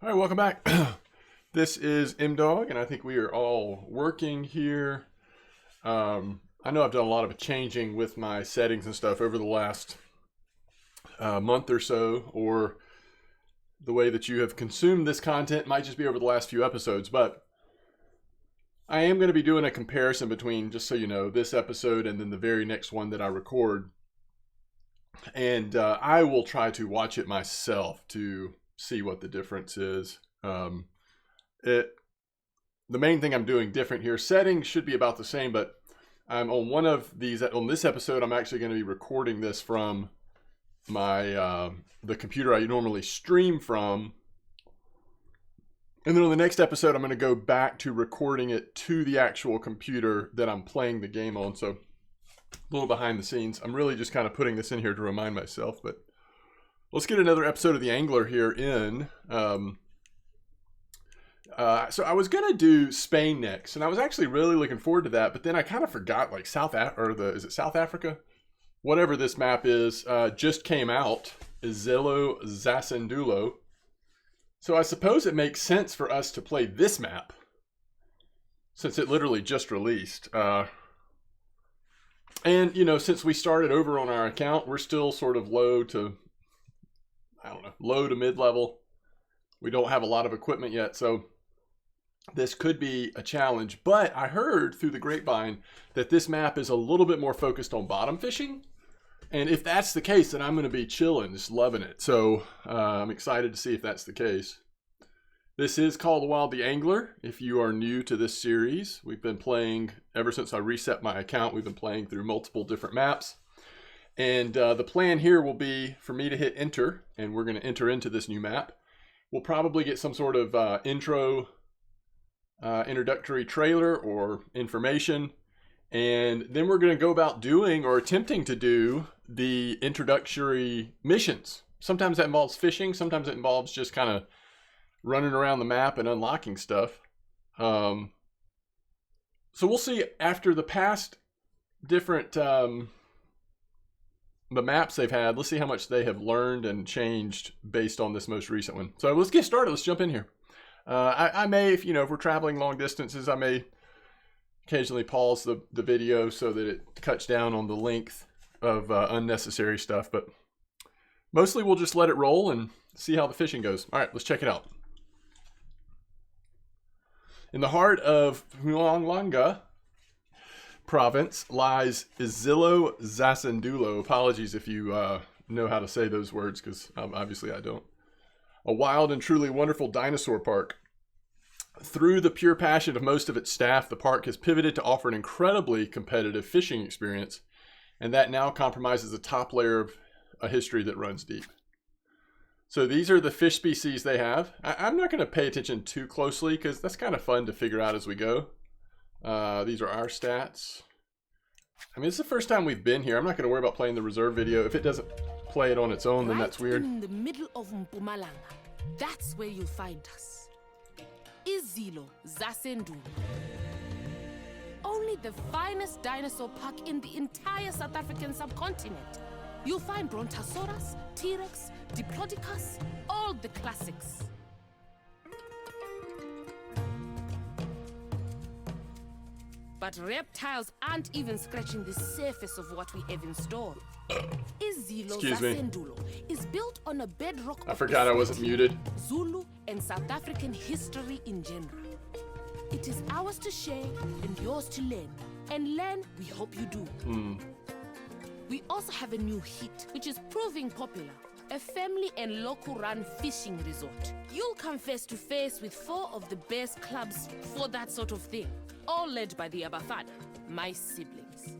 All right, welcome back. This is M-Dog, and I think we are all working here. I know I've done a lot of changing with my settings and stuff over the last month or so, or the way that you have consumed this content might just be over the last few episodes, but I am going to be doing a comparison between, just so you know, this episode and then the very next one that I record. And I will try to watch it myself to see what the difference is. The main thing I'm doing different here, settings should be about the same, but I'm on one of these. On this episode, I'm actually going to be recording this from my the computer I normally stream from, and then on the next episode, I'm going to go back to recording it to the actual computer that I'm playing the game on. So a little behind the scenes. I'm really just kind of putting this in here to remind myself, but let's get another episode of The Angler here in. So I was going to do Spain next, and I was actually really looking forward to that, but then I kind of forgot, like is it South Africa? Whatever this map is, just came out, Izilo Zasendulo. So I suppose it makes sense for us to play this map, since it literally just released. And, you know, since we started over on our account, we're still sort of low to mid-level. We don't have a lot of equipment yet, so this could be a challenge. But I heard through the grapevine that this map is a little bit more focused on bottom fishing. And if that's the case, then I'm going to be chilling, just loving it. So I'm excited to see if that's the case. This is Call of the Wild the Angler. If you are new to this series, we've been playing, ever since I reset my account, we've been playing through multiple different maps. And the plan here will be for me to hit enter, and we're going to enter into this new map. We'll probably get some sort of introductory trailer or information, and then we're going to go about doing or attempting to do the introductory missions. Sometimes that involves fishing, sometimes it involves just kind of running around the map and unlocking stuff. So we'll see after the past different the maps they've had. Let's see how much they have learned and changed based on this most recent one. So let's get started. Let's jump in here. I may, if we're traveling long distances, I may occasionally pause the video so that it cuts down on the length of unnecessary stuff. But mostly we'll just let it roll and see how the fishing goes. All right, let's check it out. In the heart of Huanglanga province lies Izilo Zasendulo. Apologies if you know how to say those words, because obviously I don't. A wild and truly wonderful dinosaur park. Through the pure passion of most of its staff, the park has pivoted to offer an incredibly competitive fishing experience, and that now compromises the top layer of a history that runs deep. So these are the fish species they have. I'm not going to pay attention too closely because that's kind of fun to figure out as we go. These are our stats. I mean, it's the first time we've been here. I'm not going to worry about playing the reserve video. If it doesn't play it on its own, then that's weird. In the middle of Mpumalanga, that's where you'll find us. Izilo Zasendulo. Only the finest dinosaur park in the entire South African subcontinent. You'll find Brontosaurus, T-Rex, Diplodocus, all the classics. But reptiles aren't even scratching the surface of what we have in store. Izilo Zasendulo is built on a bedrock I forgot I wasn't muted. Zulu and South African history in general. It is ours to share and yours to learn. And learn, we hope you do. We also have a new hit, which is proving popular. A family and local-run fishing resort. You'll come face to face with 4 of the best clubs for that sort of thing. All led by the Abafana, my siblings.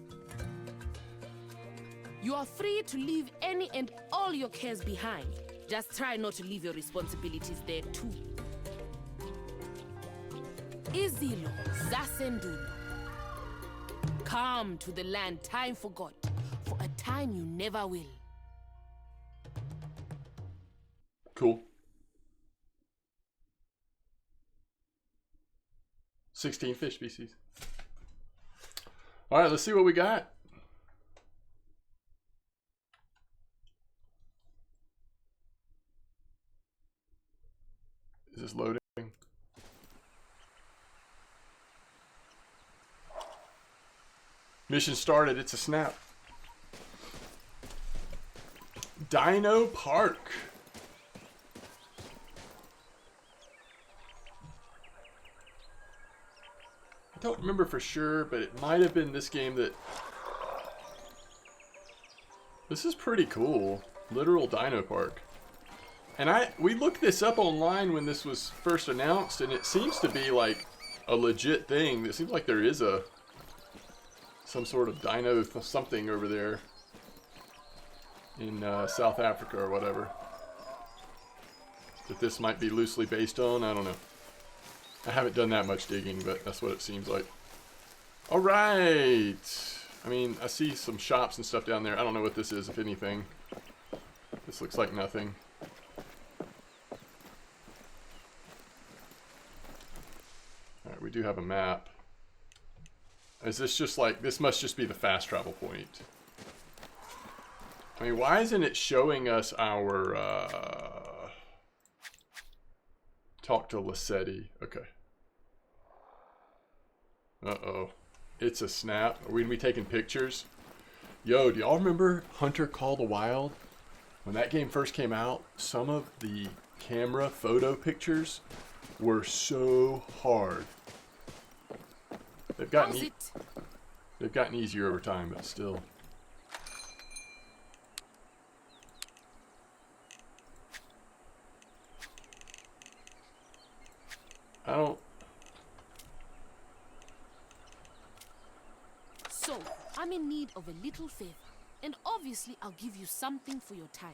You are free to leave any and all your cares behind. Just try not to leave your responsibilities there too. Izilo Zasendulo. Come to the land time forgot, for a time you never will. Cool. 16 fish species. All right, let's see what we got. is loading. Mission started. It's a snap. Dino Park. I don't remember for sure, but it might have been this game that... This is pretty cool. Literal Dino Park. And we looked this up online when this was first announced, and it seems to be like a legit thing. It seems like there is some sort of dino something over there in South Africa or whatever that this might be loosely based on. I don't know. I haven't done that much digging, but that's what it seems like. All right. I mean, I see some shops and stuff down there. I don't know what this is, if anything. This looks like nothing. All right, we do have a map. Is this just like, this must just be the fast travel point. I mean, why isn't it showing us our, talk to Lissetti? Okay. Uh-oh. It's a snap. Are we gonna be taking pictures? Yo, do y'all remember Hunter Call the Wild? When that game first came out, some of the camera photo pictures were so hard. They've gotten easier over time, but still. I don't... So, I'm in need of a little favor. And obviously, I'll give you something for your time.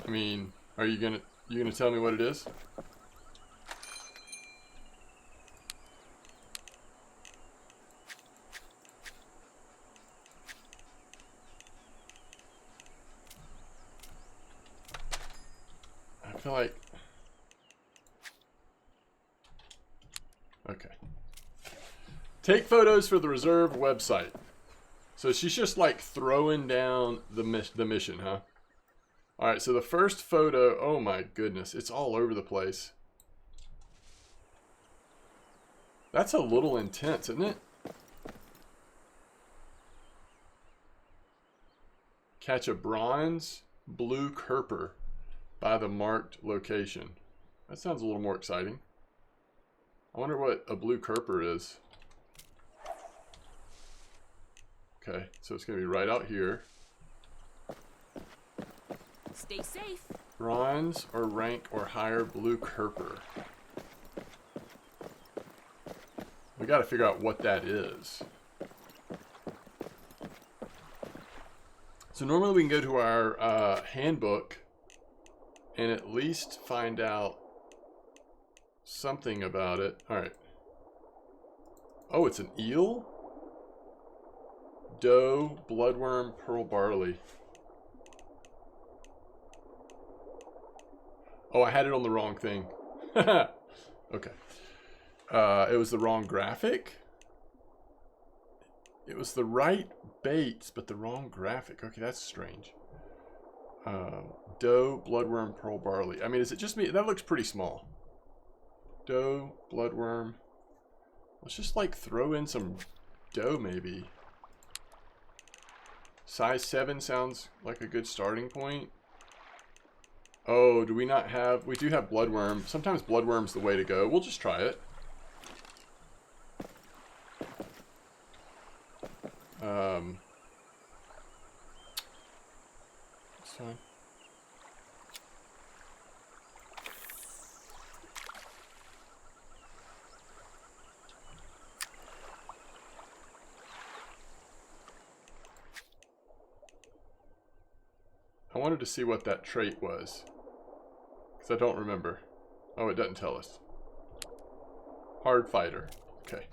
I mean, are you gonna tell me what it is? I feel like... Okay. Take photos for the reserve website. So she's just like throwing down the mission, huh? Alright, so the first photo, oh my goodness, it's all over the place. That's a little intense, isn't it? Catch a bronze blue kerper by the marked location. That sounds a little more exciting. I wonder what a blue kerper is. Okay, so it's going to be right out here. Stay safe. Bronze or rank or higher blue kerper. We got to figure out what that is. So normally we can go to our handbook and at least find out something about it. All right. Oh, it's an eel? Doe, bloodworm, pearl barley. Oh, I had it on the wrong thing. Okay. It was the wrong graphic? It was the right baits, but the wrong graphic. Okay, that's strange. Doe, bloodworm, pearl barley. I mean, is it just me? That looks pretty small. Doe, bloodworm. Let's just like throw in some doe maybe. Size 7 sounds like a good starting point. Oh, do we not have... We do have bloodworm. Sometimes bloodworm's the way to go. We'll just try it. It's fine. I wanted to see what that trait was, because I don't remember. Oh, it doesn't tell us. Hard fighter. Okay.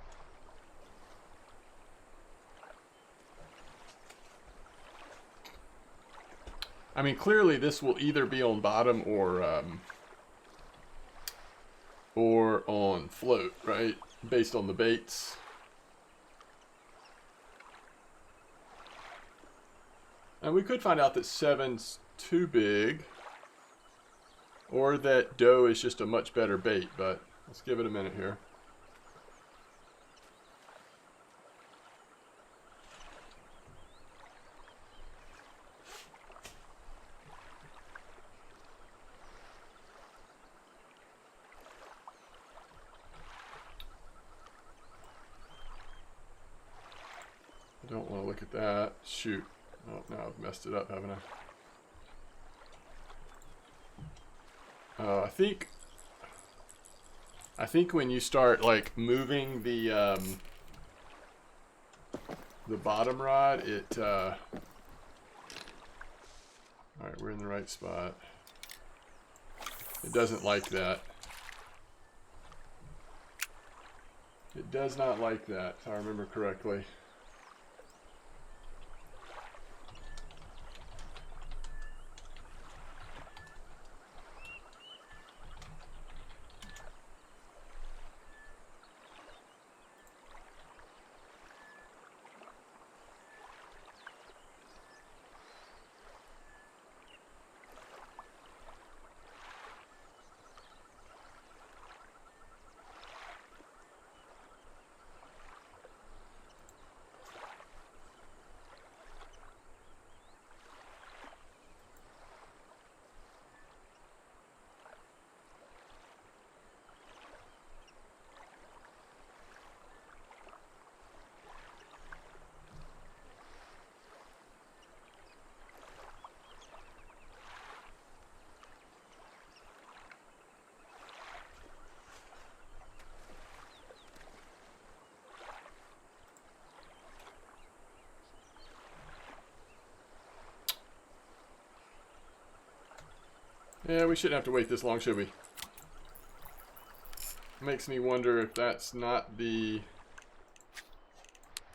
I mean, clearly this will either be on bottom or on float, right? Based on the baits. And we could find out that 7's too big, or that dough is just a much better bait, but let's give it a minute here. I don't want to look at that. Shoot. Oh, no, I've messed it up, haven't I? I think when you start like moving the bottom rod, it all right, we're in the right spot. It doesn't like that. It does not like that, if I remember correctly. Yeah, we shouldn't have to wait this long, should we? Makes me wonder if that's not the...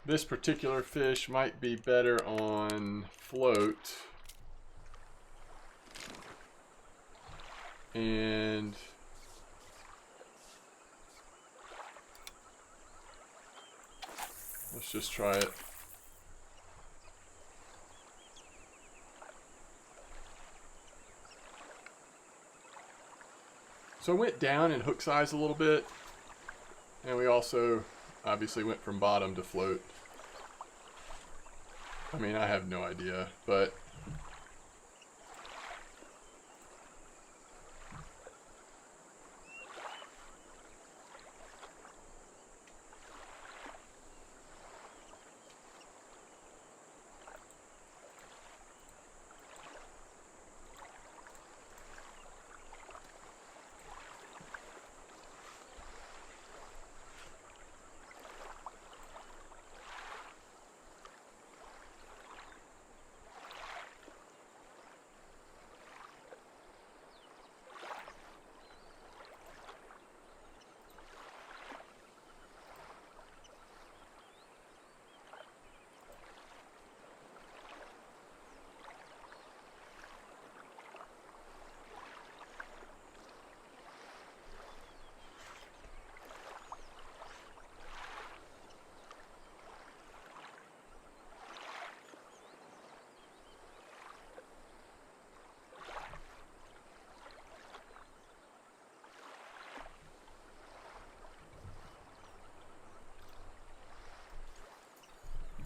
This particular fish might be better on float. And... let's just try it. So I went down in hook size a little bit, and we also obviously went from bottom to float. I mean, I have no idea, but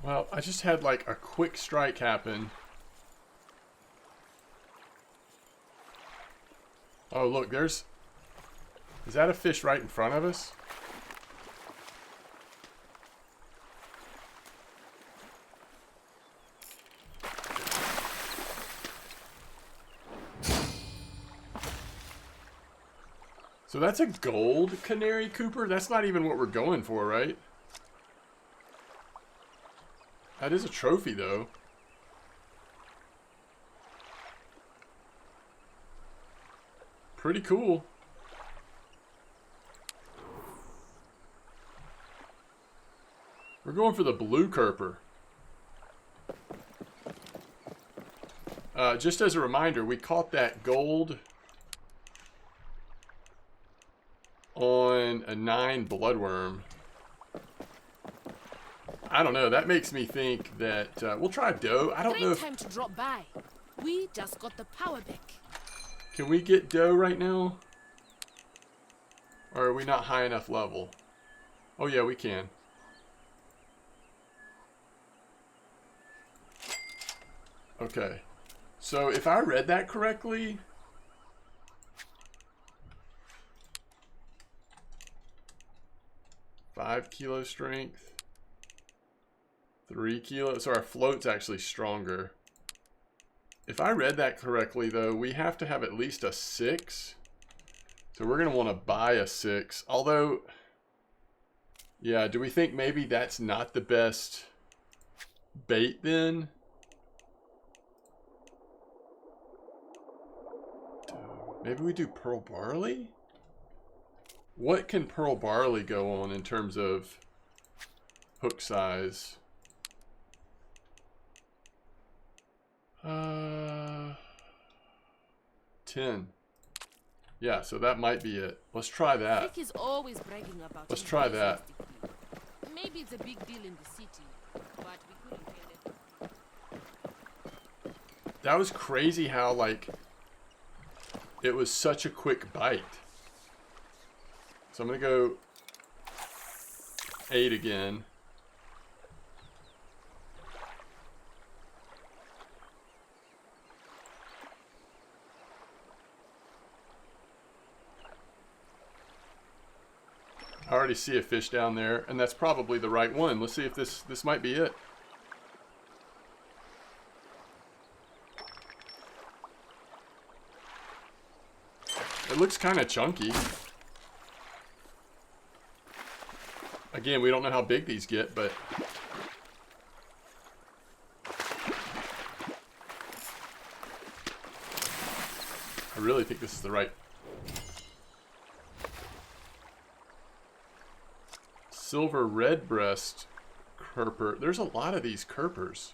well, I just had like a quick strike happen. Oh, look, there's... Is that a fish right in front of us? So that's a gold canary Cooper? That's not even what we're going for, right? That is a trophy, though. Pretty cool. We're going for the blue Cooper. Just as a reminder, we caught that gold on a 9 bloodworm. I don't know. That makes me think that we'll try dough. I don't know. Great time to drop by. We just got the power back. Can we get dough right now? Or are we not high enough level? Oh yeah, we can. Okay. So if I read that correctly, five kilo strength, 3 kilos. So our float's actually stronger. If I read that correctly, though, we have to have at least a 6. So we're going to want to buy a 6. Although, yeah, do we think maybe that's not the best bait then? Maybe we do pearl barley? What can pearl barley go on in terms of hook size? 10. Yeah, so that might be it. Let's try that. Rick is always bragging about Let's his try business that. degree. Maybe it's a big deal in the city, but we couldn't pay it. That was crazy how, like, it was such a quick bite. So I'm going to go 8 again. I already see a fish down there, and that's probably the right one. Let's see if this might be it. It looks kind of chunky. Again, we don't know how big these get, but I really think this is the right. Silver redbreast kerper. There's a lot of these kerpers.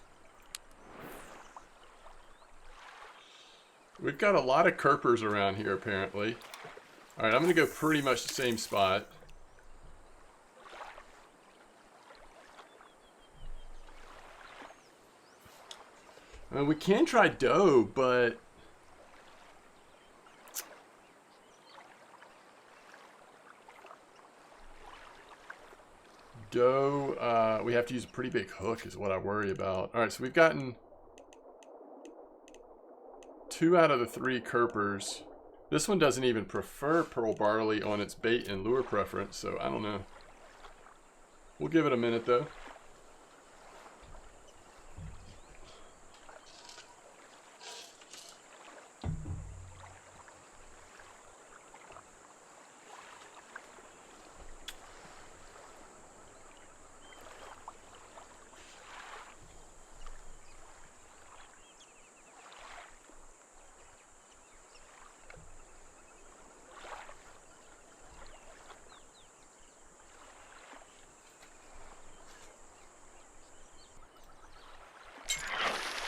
We've got a lot of kerpers around here, apparently. Alright, I'm going to go pretty much the same spot. I mean, we can try dough, but dough, we have to use a pretty big hook is what I worry about. Alright, so we've gotten 2 out of the 3 kerpers. This one doesn't even prefer pearl barley on its bait and lure preference, so I don't know. We'll give it a minute though.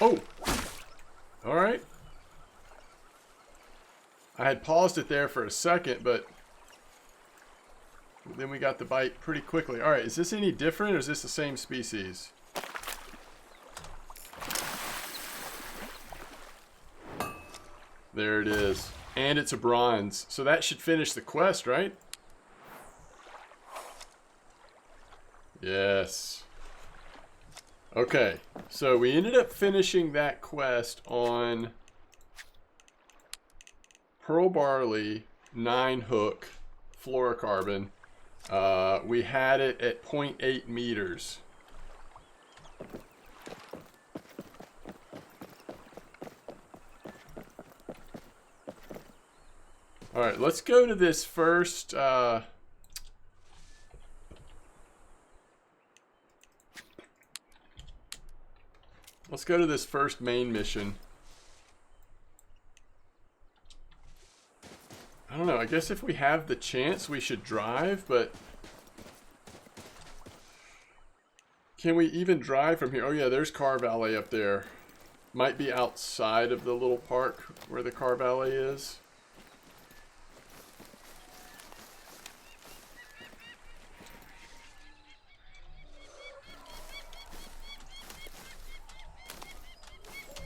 Oh! Alright. I had paused it there for a second, but then we got the bite pretty quickly. Alright, is this any different or is this the same species? There it is. And it's a bronze. So that should finish the quest, right? Yes. Okay, so we ended up finishing that quest on pearl barley, 9 hook, fluorocarbon. We had it at 0.8 meters. All right, let's go to this first. Let's go to this first main mission. I don't know, I guess if we have the chance we should drive, but can we even drive from here? Oh yeah, there's Car Valet up there. Might be outside of the little park where the Car Valet is.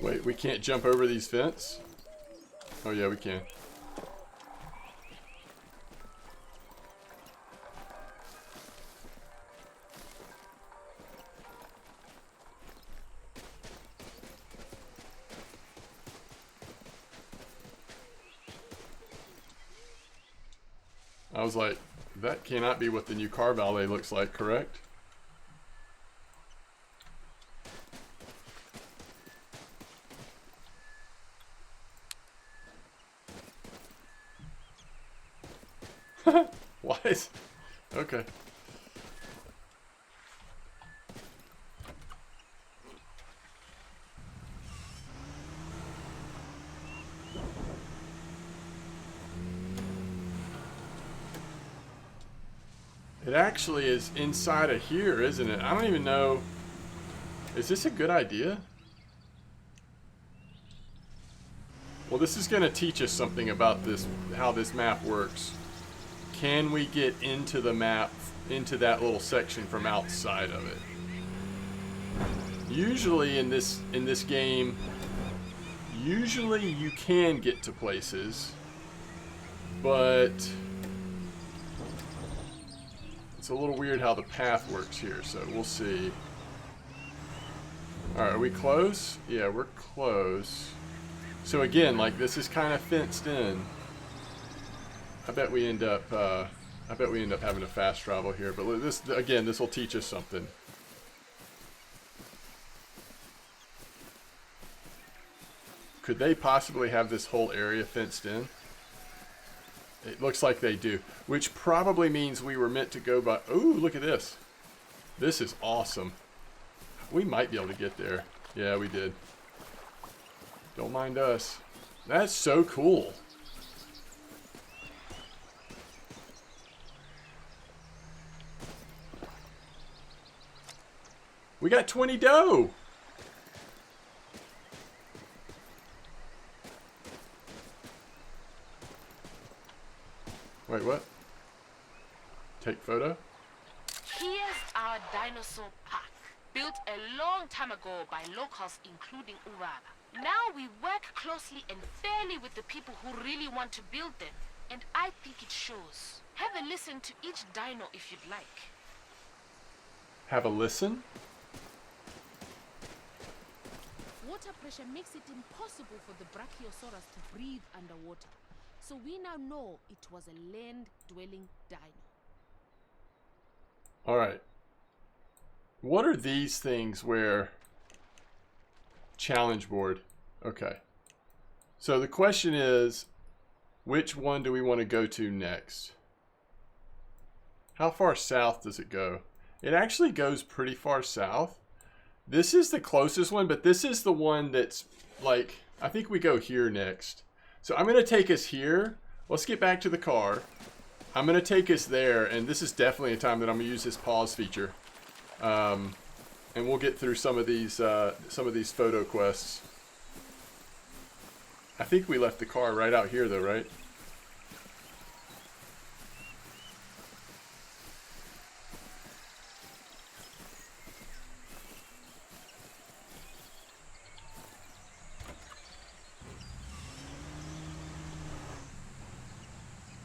Wait, we can't jump over these fence? Oh yeah, we can. I was like, that cannot be what the new car valet looks like, correct? Why is... Okay. It actually is inside of here, isn't it? I don't even know. Is this a good idea? Well, this is going to teach us something about this, how this map works. Can we get into the map, into that little section from outside of it? Usually in this game, usually you can get to places, but it's a little weird how the path works here, so we'll see. Alright, are we close? Yeah, we're close. So again, like, this is kind of fenced in. I bet we end up having to fast travel here, but this, again, this will teach us something. Could they possibly have this whole area fenced in? It looks like they do, which probably means we were meant to go by... Ooh, look at this. This is awesome. We might be able to get there. Yeah, we did. Don't mind us. That's so cool. We got 20 dough. Wait, what? Take photo? Here's our dinosaur park, built a long time ago by locals, including Ubaba. Now we work closely and fairly with the people who really want to build them, and I think it shows. Have a listen to each dino if you'd like. Have a listen? Water pressure makes it impossible for the Brachiosaurus to breathe underwater. So we now know it was a land-dwelling dino. Alright. What are these things where... Challenge board. Okay. So the question is, which one do we want to go to next? How far south does it go? It actually goes pretty far south. This is the closest one, but this is the one that's like, I think we go here next. So I'm going to take us here. Let's get back to the car. I'm going to take us there, and this is definitely a time that I'm going to use this pause feature. And we'll get through some of these photo quests. I think we left the car right out here though, right?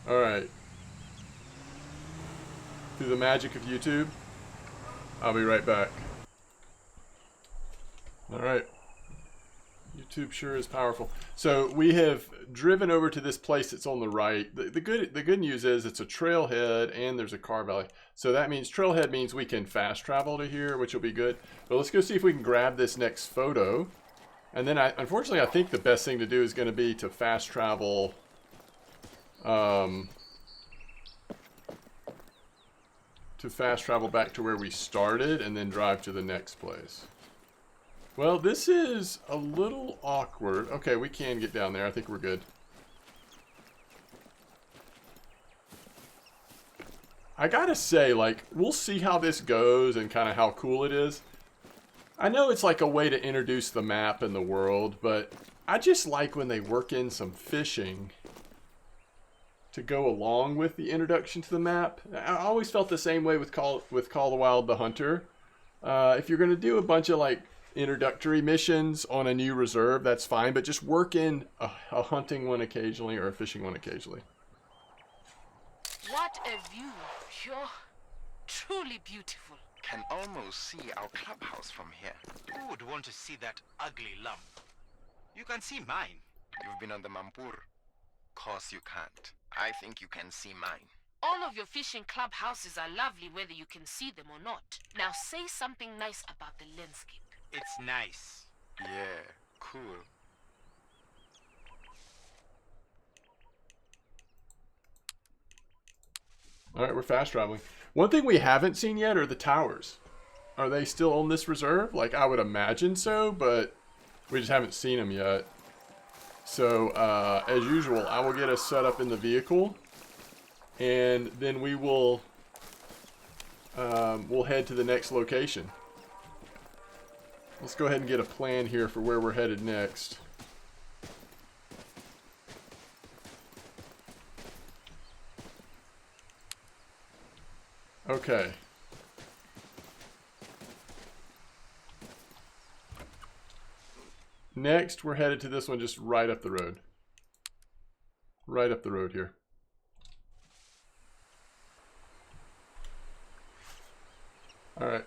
Alright. Through the magic of YouTube, I'll be right back. Alright. YouTube sure is powerful. So we have driven over to this place that's on the right. The good news is it's a trailhead and there's a car valley. So that means trailhead means we can fast travel to here, which will be good. But let's go see if we can grab this next photo. And then unfortunately I think the best thing to do is going to be to fast travel back to where we started and then drive to the next place. Well, this is a little awkward. Okay, we can get down there. I think we're good. I gotta say, like, we'll see how this goes and kind of how cool it is. I know it's like a way to introduce the map and the world, but I just like when they work in some fishing to go along with the introduction to the map. I always felt the same way with Call the Wild the Hunter. If you're going to do a bunch of like introductory missions on a new reserve, that's fine. But just work in a hunting one occasionally or a fishing one occasionally. What a view. You're truly beautiful. Can almost see our clubhouse from here. Who would want to see that ugly lump? You can see mine. You've been on the Mampur. Course you can't. I think you can see mine. All of your fishing clubhouses are lovely whether you can see them or not. Now say something nice about the landscape. It's nice. Yeah, cool. All right, we're fast traveling. One thing we haven't seen yet are the towers. Are they still on this reserve? Like, I would imagine so, but we just haven't seen them yet. So, as usual, I will get us set up in the vehicle, and then we will we'll head to the next location. Let's go ahead and get a plan here for where we're headed next. Okay. Next, we're headed to this one just right up the road. Right up the road here. Alright.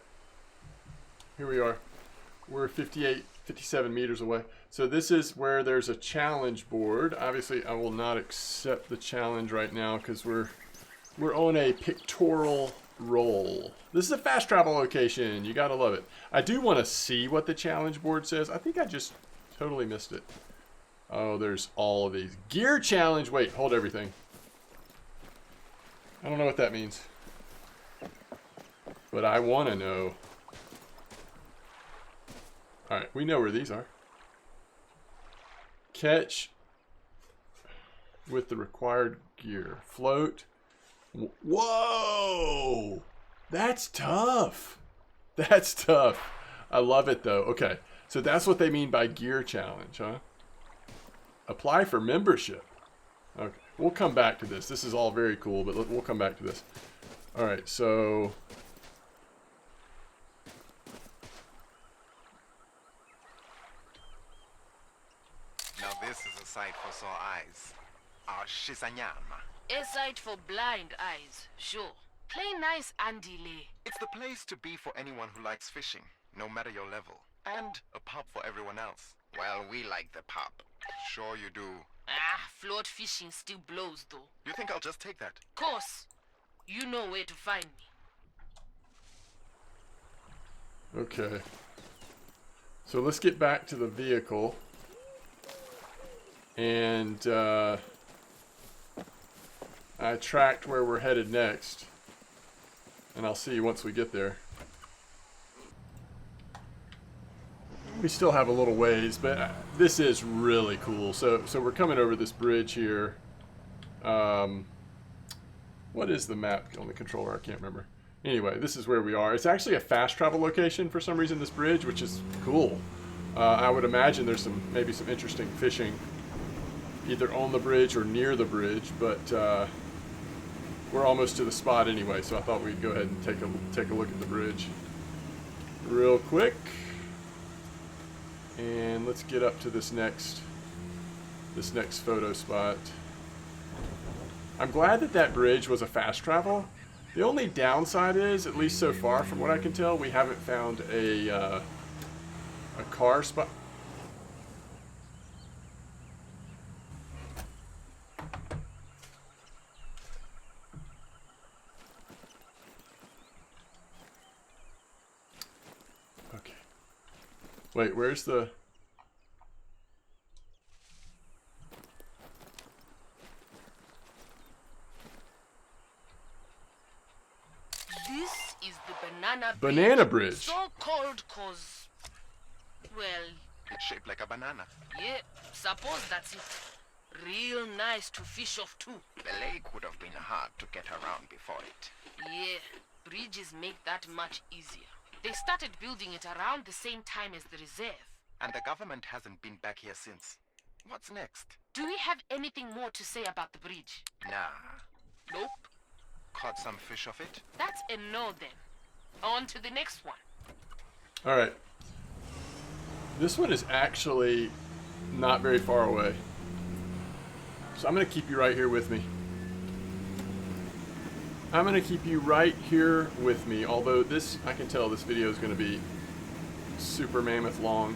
Here we are. We're 57 meters away. So this is where there's a challenge board. Obviously, I will not accept the challenge right now because we're on a pictorial roll. This is a fast travel location. You gotta love it. I do want to see what the challenge board says. I think I just totally missed it. Oh, there's all of these. Gear challenge. Wait, hold everything. I don't know what that means. But I want to know. Alright, we know where these are. Catch with the required gear. Float. Whoa! That's tough. That's tough. I love it though. Okay, so that's what they mean by gear challenge, huh? Apply for membership. Okay, we'll come back to this. This is all very cool, but we'll come back to this. Alright, so... Now this is a sight for sore eyes. Our Shisanyama. A sight for blind eyes, sure. Play nice, Andile. It's the place to be for anyone who likes fishing, no matter your level. And a pub for everyone else. Well, we like the pub. Sure you do. Ah, float fishing still blows, though. You think I'll just take that? Course. You know where to find me. Okay. So let's get back to the vehicle. And, I tracked where we're headed next. And I'll see you once we get there. We still have a little ways, but this is really cool. So we're coming over this bridge here. What is the map on the controller? I can't remember. Anyway, this is where we are. It's actually a fast travel location for some reason, this bridge, which is cool. I would imagine there's maybe some interesting fishing either on the bridge or near the bridge, but we're almost to the spot anyway, so I thought we'd go ahead and take a look at the bridge real quick. And let's get up to this next photo spot. I'm glad that bridge was a fast travel. The only downside is, at least so far from what I can tell, we haven't found a car spot. Okay. Wait, where's the... This is the banana Banana bridge. So called cause, well, It's shaped like a banana. yeah, suppose that's it. Real nice to fish off too. The lake would have been hard to get around before it. Yeah, bridges make that much easier. They started building it around the same time as the reserve. And the government hasn't been back here since. What's next? Do we have anything more to say about the bridge? Nah. Nope. Caught some fish off it? That's a no then. On to the next one. All right. This one is actually not very far away. So I'm going to keep you right here with me. I'm going to keep you right here with me. Although this, I can tell this video is going to be super mammoth long.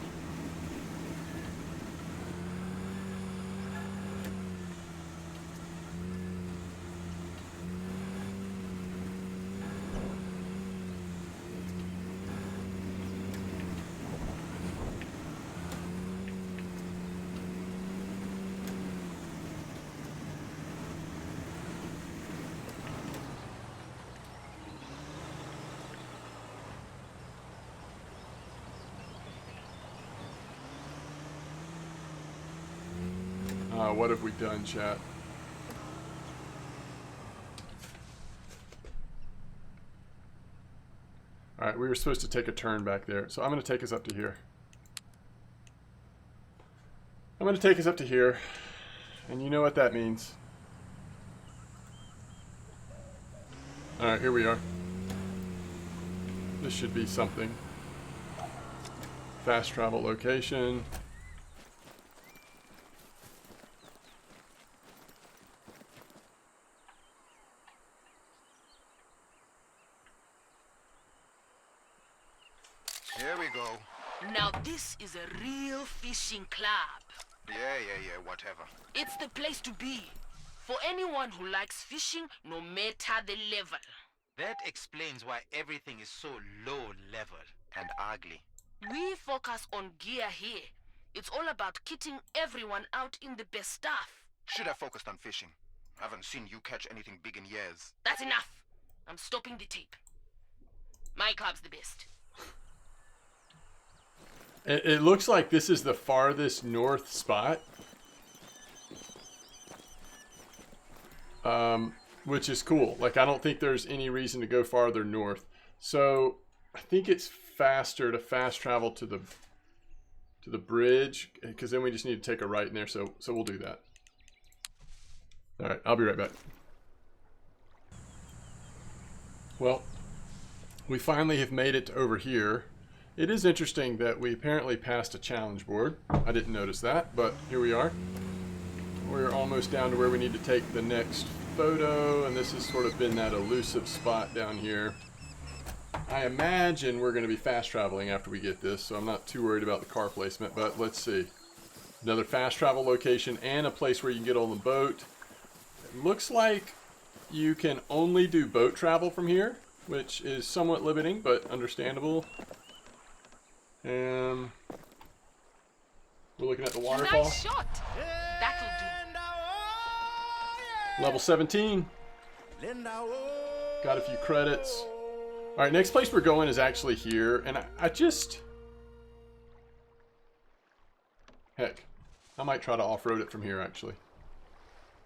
What have we done, chat? Alright, we were supposed to take a turn back there, so I'm going to take us up to here. I'm going to take us up to here, and you know what that means. Alright, here we are. This should be something. Fast travel location. Here we go. Now this is a real fishing club. Yeah, whatever. It's the place to be. For anyone who likes fishing, no matter the level. That explains why everything is so low level. And ugly. We focus on gear here. It's all about kitting everyone out in the best stuff. Should have focused on fishing. I haven't seen you catch anything big in years. That's enough. I'm stopping the tape. My club's the best. It looks like this is the farthest north spot. Which is cool. Like, I don't think there's any reason to go farther north. So, I think it's faster to fast travel to the bridge, because then we just need to take a right in there, so we'll do that. Alright, I'll be right back. Well, we finally have made it to over here. It is interesting that we apparently passed a challenge board. I didn't notice that, but here we are. We're almost down to where we need to take the next photo, and this has sort of been that elusive spot down here. I imagine we're going to be fast traveling after we get this, so I'm not too worried about the car placement, but let's see. Another fast travel location and a place where you can get on the boat. It looks like you can only do boat travel from here, which is somewhat limiting, but understandable. And we're looking at the waterfall. Nice shot. That'll do. Level 17. Got a few credits. Alright, next place we're going is actually here. And I just... Heck, I might try to off-road it from here, actually.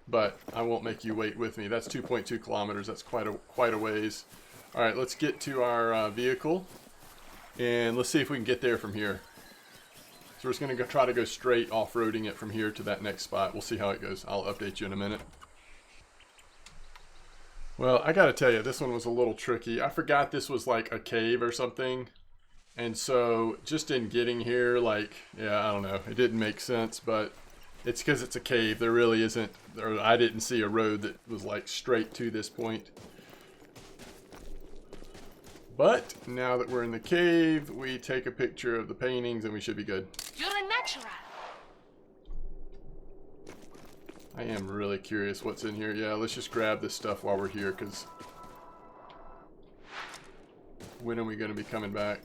But I won't make you wait with me. That's 2.2 kilometers. That's quite a ways. Alright, let's get to our vehicle. And let's see if we can get there from here. So we're just going to try to go straight off-roading it from here to that next spot. We'll see how it goes. I'll update you in a minute. Well, I gotta tell you, this one was a little tricky. I forgot this was like a cave or something. And so, just in getting here, like, yeah, I don't know. It didn't make sense, but it's because it's a cave. There really isn't, or I didn't see a road that was like straight to this point. But, now that we're in the cave, we take a picture of the paintings and we should be good. You're a natural. I am really curious what's in here. Yeah, let's just grab this stuff while we're here, because when are we going to be coming back?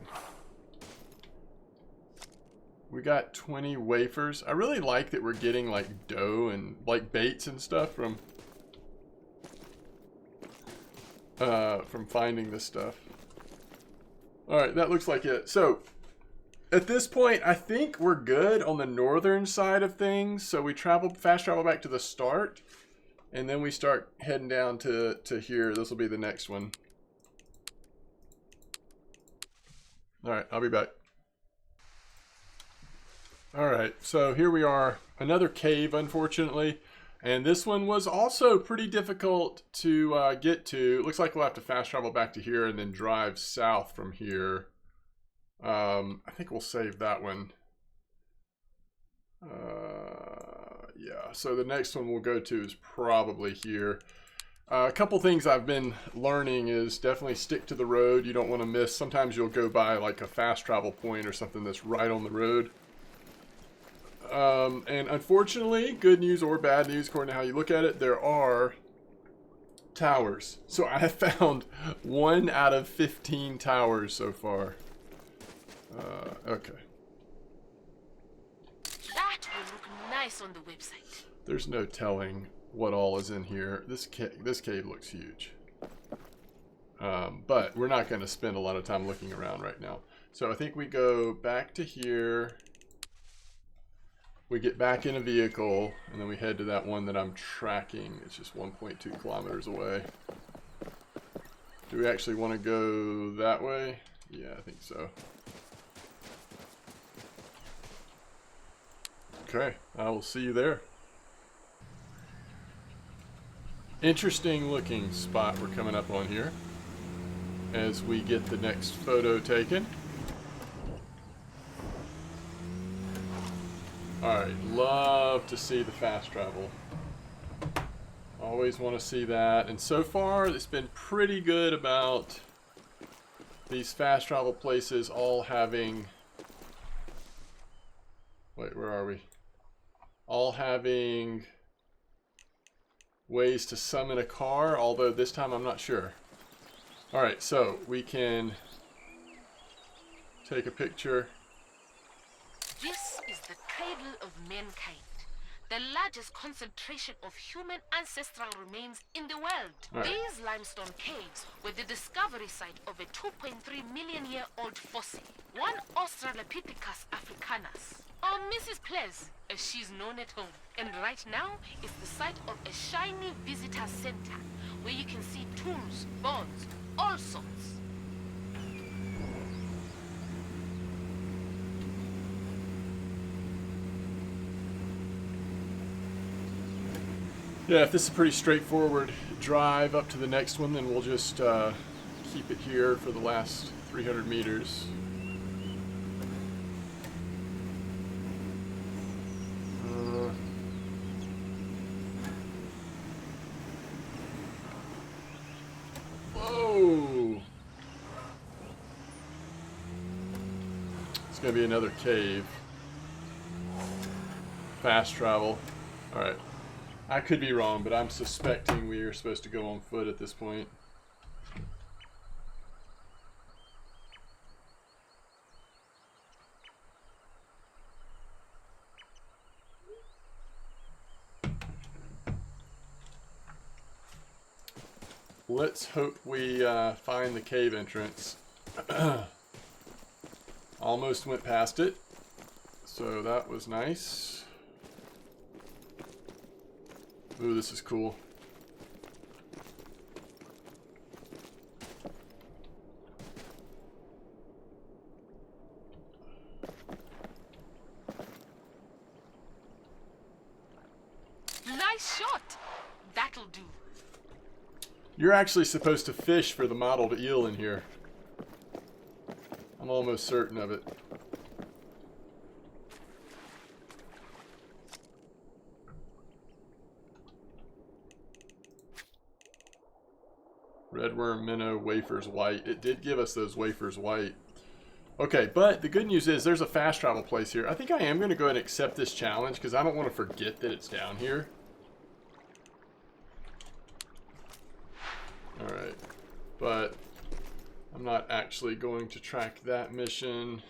We got 20 wafers. I really like that we're getting like dough and like baits and stuff from finding this stuff. Alright, that looks like it. So, at this point, I think we're good on the northern side of things. So we fast travel back to the start, and then we start heading down to here. This will be the next one. All right, I'll be back. All right, so here we are. Another cave, unfortunately. And this one was also pretty difficult to get to. It looks like we'll have to fast travel back to here and then drive south from here. I think we'll save that one. Yeah, so the next one we'll go to is probably here. A couple things I've been learning is definitely stick to the road. You don't want to miss. Sometimes you'll go by like a fast travel point or something that's right on the road. And unfortunately, good news or bad news, according to how you look at it, there are towers. So I have found 1 out of 15 towers so far. Okay. That will look nice on the website. There's no telling what all is in here. This cave looks huge. But we're not going to spend a lot of time looking around right now. So I think we go back to here. We get back in a vehicle, and then we head to that one that I'm tracking. It's just 1.2 kilometers away. Do we actually want to go that way? Yeah, I think so. Okay, I will see you there. Interesting looking spot we're coming up on here as we get the next photo taken. Alright, love to see the fast travel. Always want to see that. And so far, it's been pretty good about these fast travel places all having... Wait, where are we? All having ways to summon a car, although this time I'm not sure. Alright, so we can take a picture. This is the Cradle of Mankind, the largest concentration of human ancestral remains in the world. Right. These limestone caves were the discovery site of a 2.3 million year old fossil, one Australopithecus africanus, or Mrs. Ples, as she's known at home. And right now is the site of a shiny visitor center where you can see tombs, bones, all sorts. Yeah, if this is a pretty straightforward drive up to the next one, then we'll just keep it here for the last 300 meters. Whoa! It's gonna be another cave. Fast travel. Alright. I could be wrong, but I'm suspecting we are supposed to go on foot at this point. Let's hope we find the cave entrance. Almost went past it, so that was nice. Ooh, this is cool. Nice shot! That'll do. You're actually supposed to fish for the mottled eel in here. I'm almost certain of it. Redworm, minnow, wafers white. It did give us those wafers white. Okay, but the good news is there's a fast travel place here. I think I am going to go ahead and accept this challenge because I don't want to forget that it's down here. Alright, but I'm not actually going to track that mission.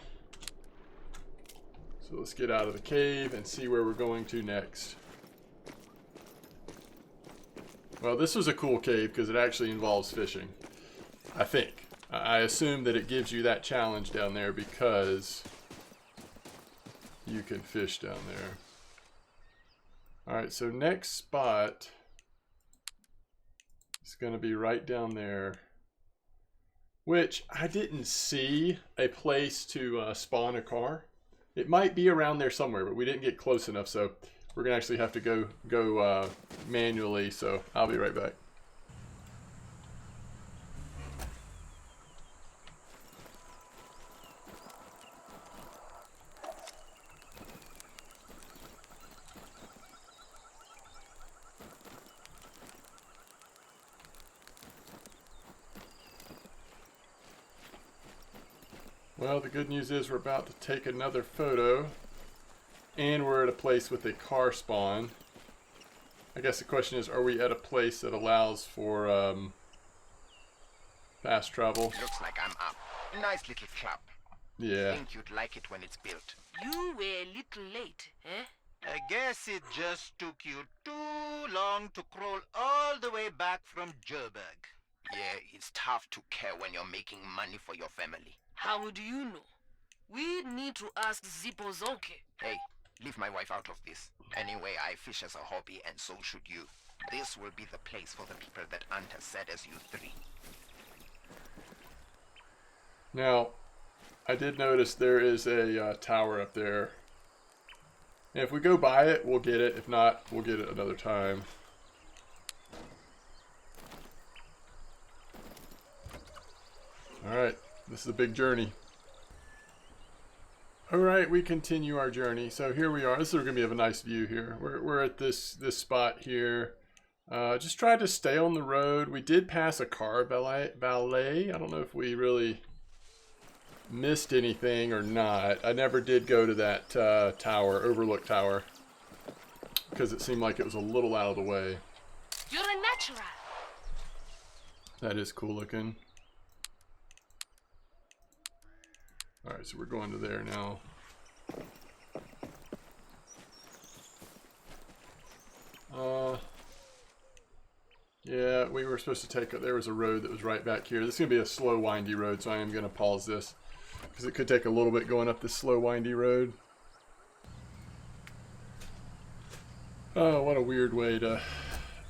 So let's get out of the cave and see where we're going to next. Well, this was a cool cave because it actually involves fishing. I think. I assume that it gives you that challenge down there because you can fish down there. Alright, so next spot is going to be right down there. Which, I didn't see a place to spawn a car. It might be around there somewhere, but we didn't get close enough, so we're going to actually have to go manually, so I'll be right back. Well, the good news is we're about to take another photo. And we're at a place with a car spawn. I guess the question is, are we at a place that allows for fast travel? Looks like I'm up. Nice little club. Yeah. Think you'd like it when it's built. You were a little late, eh? I guess it just took you too long to crawl all the way back from Joburg. Yeah, it's tough to care when you're making money for your family. How would you know? We need to ask Zipozoke. Hey, leave my wife out of this. Anyway, I fish as a hobby, and so should you. This will be the place for the people that aren't as sad as you three. Now, I did notice there is a tower up there. And if we go by it, we'll get it. If not, we'll get it another time. Alright, this is a big journey. Alright, we continue our journey. So here we are. This is going to be a nice view here. We're at this spot here. Just tried to stay on the road. We did pass a car valet. I don't know if we really missed anything or not. I never did go to that tower, overlook tower, because it seemed like it was a little out of the way. You're a natural. That is cool looking. Alright, so we're going to there now. Yeah, we were supposed to take, there was a road that was right back here. This is going to be a slow, windy road, so I am going to pause this, because it could take a little bit going up this slow, windy road. Oh, what a weird way to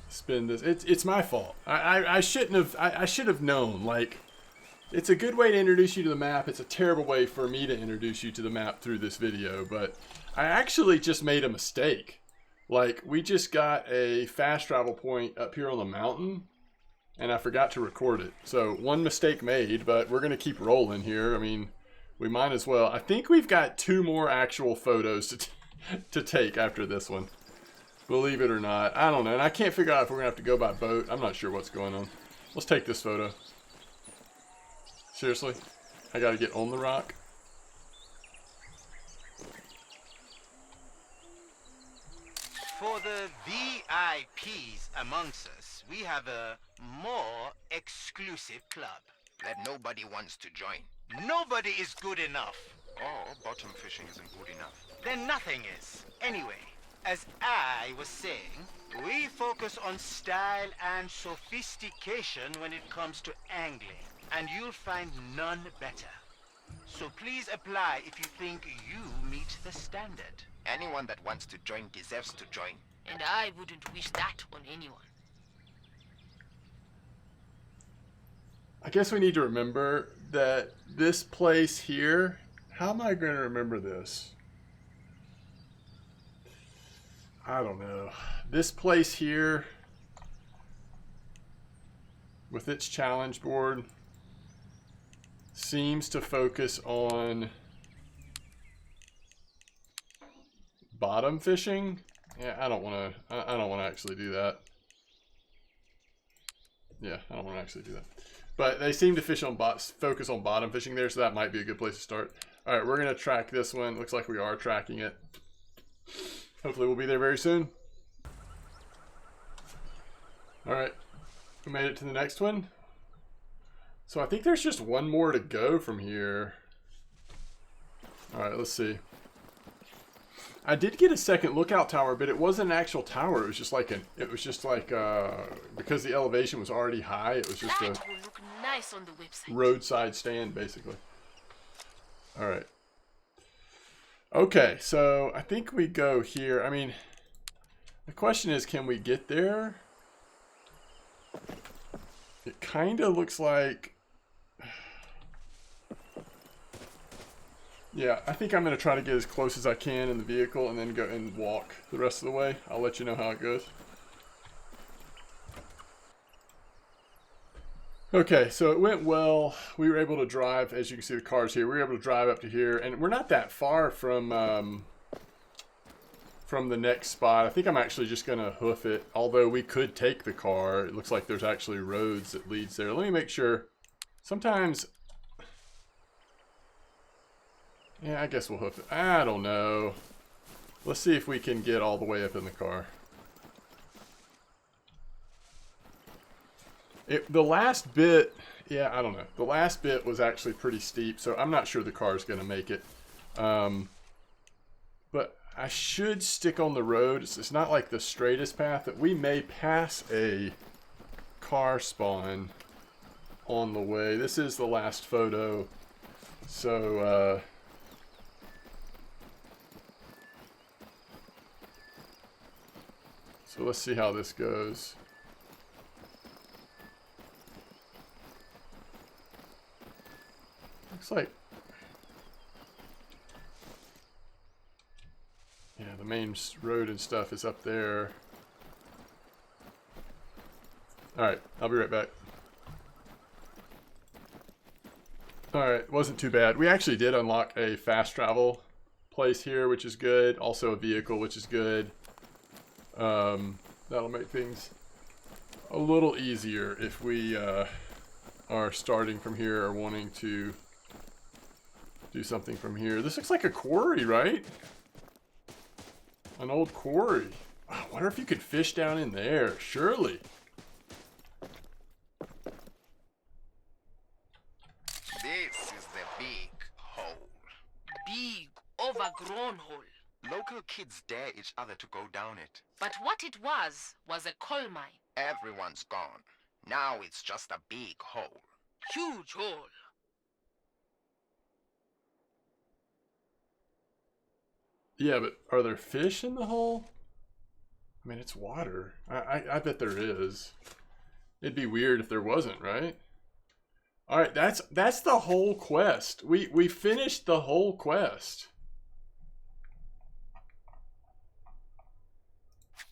spin this. It's my fault. I shouldn't have, I should have known, like, it's a good way to introduce you to the map. It's a terrible way for me to introduce you to the map through this video, but I actually just made a mistake. Like, we just got a fast travel point up here on the mountain, and I forgot to record it. So, one mistake made, but we're going to keep rolling here. I mean, we might as well. I think we've got 2 more actual photos to take after this one. Believe it or not. I don't know, and I can't figure out if we're going to have to go by boat. I'm not sure what's going on. Let's take this photo. Seriously? I got to get on the rock? For the VIPs amongst us, we have a more exclusive club. That nobody wants to join. Nobody is good enough. Oh, bottom fishing isn't good enough. Then nothing is. Anyway, as I was saying, we focus on style and sophistication when it comes to angling, and you'll find none better. So please apply if you think you meet the standard. Anyone that wants to join deserves to join. And I wouldn't wish that on anyone. I guess we need to remember that this place here, how am I going to remember this? I don't know. This place here, with its challenge board, seems to focus on bottom fishing. Yeah, I don't want to actually do that. Yeah, I don't want to actually do that. But they seem to focus on bottom fishing there, so that might be a good place to start. All right, we're going to track this one. Looks like we are tracking it. Hopefully we'll be there very soon. All right, we made it to the next one. So I think there's just one more to go from here. All right, let's see. I did get a second lookout tower, but it wasn't an actual tower. It was just like because the elevation was already high, it was just That a will look nice on the website. roadside stand, basically. All right. Okay, so I think we go here. I mean, the question is, can we get there? It kind of looks like... Yeah, I think I'm going to try to get as close as I can in the vehicle and then go and walk the rest of the way. I'll let you know how it goes. Okay, so it went well. We were able to drive, as you can see the cars here, we were able to drive up to here, and we're not that far from the next spot. I think I'm actually just going to hoof it, although we could take the car. It looks like there's actually roads that leads there. Let me make sure. Sometimes... Yeah, I guess we'll hoof it. I don't know. Let's see if we can get all the way up in the car. The last bit, yeah, I don't know. The last bit was actually pretty steep, so I'm not sure the car's going to make it. But I should stick on the road. It's not like the straightest path, but we may pass a car spawn on the way. This is the last photo. So, so let's see how this goes. Looks like, yeah, the main road and stuff is up there. Alright, I'll be right back. Alright, wasn't too bad. We actually did unlock a fast travel place here, which is good. Also a vehicle, which is good. That'll make things a little easier if we are starting from here or wanting to do something from here. This looks like a quarry, right? An old quarry. I wonder if you could fish down in there. Surely. This is the big hole. Big, overgrown hole. Local kids dare each other to go down it. But what it was a coal mine. Everyone's gone. Now it's just a big hole. Huge hole. Yeah, but are there fish in the hole? I mean, it's water. I bet there is. It'd be weird if there wasn't, right? All right, that's the whole quest. We finished the whole quest.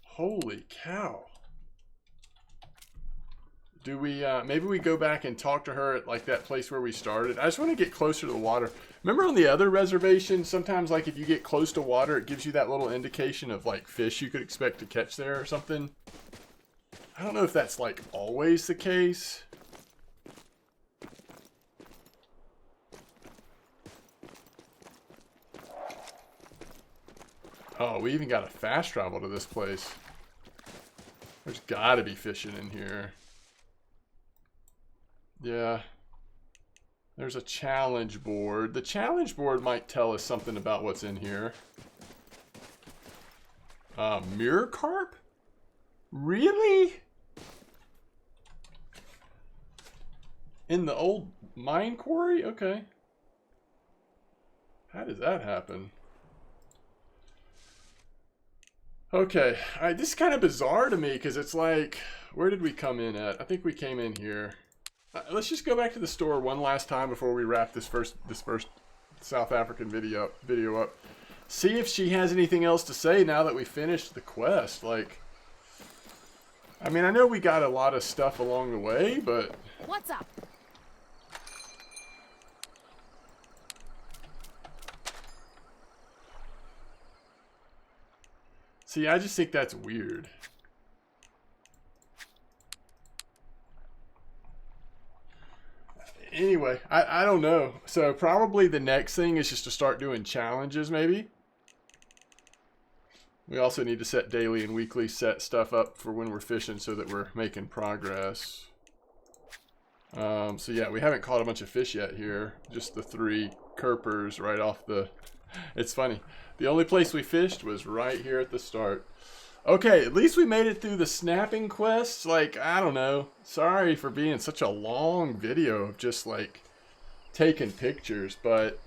Holy cow. Do we, maybe we go back and talk to her at like that place where we started? I just want to get closer to the water. Remember on the other reservation, sometimes like if you get close to water, it gives you that little indication of like fish you could expect to catch there or something. I don't know if that's like always the case. Oh, we even got a fast travel to this place. There's got to be fishing in here. Yeah. There's a challenge board. The challenge board might tell us something about what's in here. Mirror carp? Really? In the old mine quarry? Okay. How does that happen? Okay, this is kind of bizarre to me because it's like, where did we come in at? I think we came in here. Let's just go back to the store one last time before we wrap this first South African video up. See if she has anything else to say now that we finished the quest. Like, I mean, I know we got a lot of stuff along the way, but What's up? see, I just think that's weird. Anyway, I don't know. So probably the next thing is just to start doing challenges, maybe. We also need to set daily and weekly set stuff up for when we're fishing so that we're making progress. So yeah, we haven't caught a bunch of fish yet here. Just the 3 kerpers right off the... It's funny. The only place we fished was right here at the start. Okay, at least we made it through the snapping quests. Like, I don't know. Sorry for being such a long video of just, like, taking pictures. But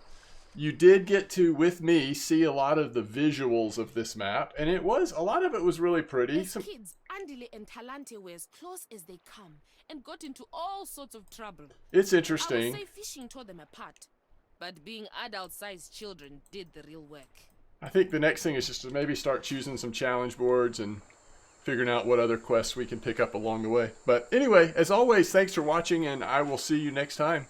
you did get to, with me, see a lot of the visuals of this map. And a lot of it was really pretty. As kids, Andile and Talante were as close as they come and got into all sorts of trouble. It's I interesting. would say fishing tore them apart, but being adult-sized children did the real work. I think the next thing is just to maybe start choosing some challenge boards and figuring out what other quests we can pick up along the way. But anyway, as always, thanks for watching, and I will see you next time.